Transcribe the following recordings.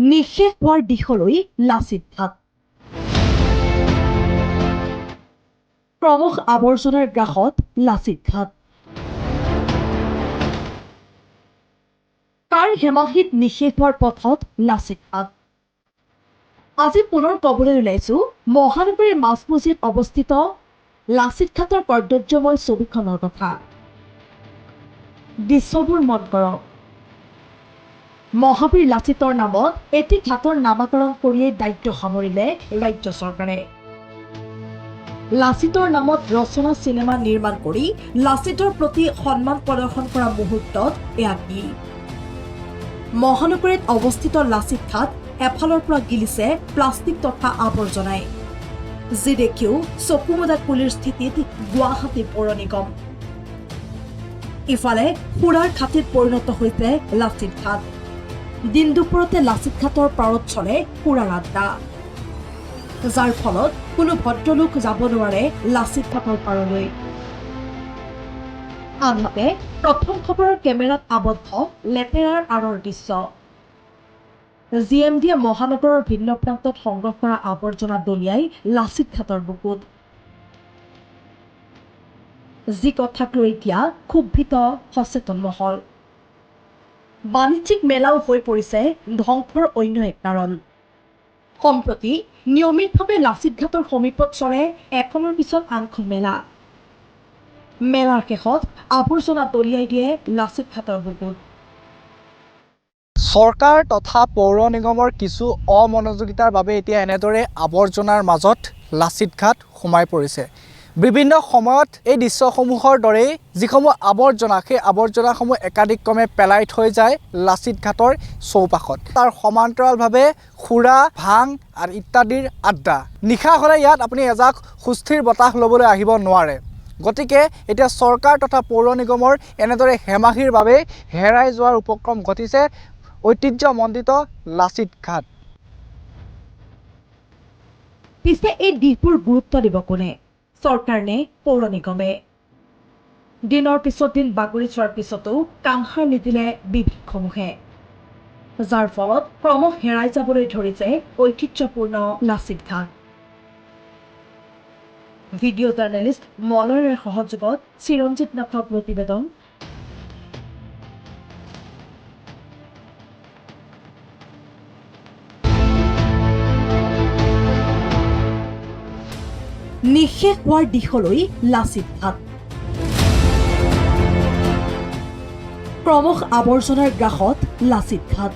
নিঃশেষ হোৱাৰ দিশলৈ লাচিত ঘাট। ক্ৰমশ আৱৰ্জনাৰ গ্ৰাসত লাচিত ঘাট। কাৰ হেমাহিত নিঃশেষ হোৱাৰ পথত লাচিত ঘাট। আজি পুনৰ ক'বলৈ ওলাইছো মহানগৰীৰ মাজমজিয়াত অৱস্থিত লাচিত ঘাটৰ কৰ্তব্যময় ছবিখনৰ কথা। দৃশ্যবোৰ মন কৰক। মহাবীৰ লাচিতৰ নামত এটি ঘাটৰ নামাকৰণ কৰিয়েই দায়িত্ব সামৰিলে ৰাজ্য চৰকাৰে। লাচিতৰ নামত ৰচনা চিনেমা নিৰ্মাণ কৰি লাচিতৰ প্ৰতি সন্মান প্ৰদৰ্শন কৰা মুহূৰ্তত এয়া কি? মহানগৰীত অৱস্থিত লাচিত ঘাট এফালৰ পৰা গিলিছে প্লাষ্টিক তথা আৱৰ্জনাই, যি দেখিও চকু মুদা কুলিৰ স্থিতিত গুৱাহাটী পৌৰ নিগম। ইফালে সুৰাৰ ঘাটিত পৰিণত হৈছে লাচিত ঘাট। দিন দুপৰতে লাচিত ঘাটৰ পাৰত চলে সুৰাৰ আড্ডা, যাৰ ফলত কোনো ভদ্ৰলোক যাব নোৱাৰে লাচিত ঘাটৰ পাৰলৈ। আনহাতে প্ৰথম খবৰৰ কেমেৰাত আবদ্ধ লেতেৰাৰ আঁৰৰ দৃশ্য। GMDয়ে মহানগৰৰ ভিন্ন প্ৰান্তত সংগ্ৰহ কৰা আৱৰ্জনা দলিয়াই লাচিত ঘাটৰ বুকুত, যি কথাক লৈ এতিয়া ক্ষুব্ধ সচেতন মহল। বাণিজ্যিক মেলাও হৈ পৰিছে ধ্বংসৰ অন্য এক কাৰণ। সম্প্ৰতি নিয়মিতভাৱে লাচিত ঘাটৰ সমীপত চলে এখনৰ পিছত আনখন মেলা। মেলাৰ শেষত আৱৰ্জনা দলিয়াই দিয়ে লাচিত ঘাটৰ বুকুত। চৰকাৰ তথা পৌৰ নিগমৰ কিছু অমনোযোগিতাৰ বাবে এতিয়া এনেদৰে আৱৰ্জনাৰ মাজত লাচিত ঘাট সোমাই পৰিছে। বিভিন্ন সময়ত এই দৃশ্যসমূহৰ দৰেই যিসমূহ আৱৰ্জনা, সেই আৱৰ্জনাসমূহ একাধিক্ৰমে পেলাই থৈ যায় লাচিত ঘাটৰ চৌপাশত। তাৰ সমান্তৰালভাৱে সুৰা, ভাং আৰু ইত্যাদিৰ আড্ডা। নিশা হ'লে ইয়াত আপুনি এজাক সুস্থিৰ বতাহ ল'বলৈ আহিব নোৱাৰে। গতিকে এতিয়া চৰকাৰ তথা পৌৰ নিগমৰ এনেদৰে হেমাহিৰ বাবে হেৰাই যোৱাৰ উপক্ৰম ঘটিছে ঐতিহ্যমণ্ডিত লাচিত ঘাট। পিছে এই দিশবোৰ গুৰুত্ব দিব কোনে? চৰকাৰ নে পৌৰ নিগমে? দিনৰ পিছত দিন বাগৰি যোৱাৰ পিছতো কাণসাৰ নিদিলে বিভাগসমূহে, যাৰ ফলত ক্ৰমশ হেৰাই যাবলৈ ধৰিছে ঐতিহ্যপূৰ্ণ লাচিত ঘাট। ভিডিঅ' জাৰ্নেলিষ্ট মলয়ৰ সহযোগত চিৰঞ্জিত নাথৰ প্ৰতিবেদন। নিঃশেষ হোৱাৰ দিশলৈ লাচিত ঘাট। ক্ৰমশ আৱৰ্জনাৰ গ্ৰাসত লাচিত ঘাট।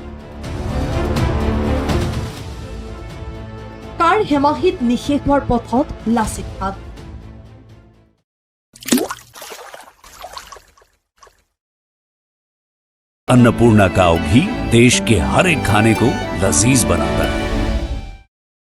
কাৰ হেমাহিত নিঃশেষ হোৱাৰ পথত লাচিত ঘাট। अन्नपूर्णा काव घी देश के हर एक खाने को लजीज बनाता है।